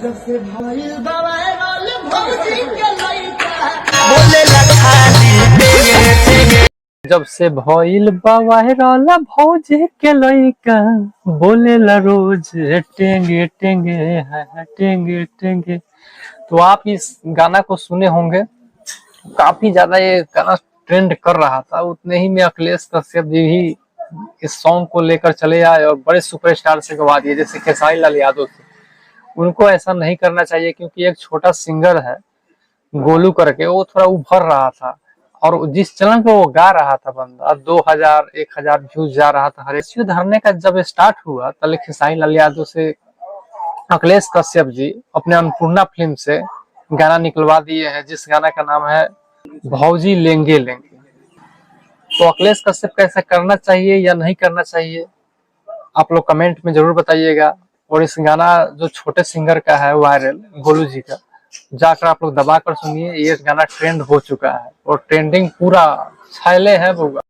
जब से भइल बा वायरल भौजी के लइका बोलेला खाली टेंगे टेंगे। जब से भइल बा वायरल भौजी के लइका बोलेला रोज टेंगे टेंगे है टेंगे टेंगे। तो आप इस गाना को सुने होंगे, काफी ज्यादा ये गाना ट्रेंड कर रहा था। उतने ही में अखिलेश कश्यप जी भी इस सॉन्ग को लेकर चले आए और बड़े सुपरस्टार से गवा दिए, जैसे खेसारी लाल यादव थे। उनको ऐसा नहीं करना चाहिए, क्योंकि एक छोटा सिंगर है गोलू करके, वो थोड़ा उभर रहा था और जिस चैनल पे वो गा रहा था बंदा 2000 1000 व्यूज जा रहा था। रेशियो धरने का जब स्टार्ट हुआ तब खेसारी लाल यादव से अखिलेश कश्यप जी अपने अन्नपूर्णा फिल्म से गाना निकलवा दिए हैं, जिस गाना का नाम है भौजी लेंगे लेंगे। तो अखिलेश कश्यप को ऐसा करना चाहिए या नहीं करना चाहिए, आप लोग कमेंट में जरूर बताइएगा। और इस गाना जो छोटे सिंगर का है वायरल गोलू जी का, जाकर आप लोग दबा कर सुनिए। ये गाना ट्रेंड हो चुका है और ट्रेंडिंग पूरा छाले है वो।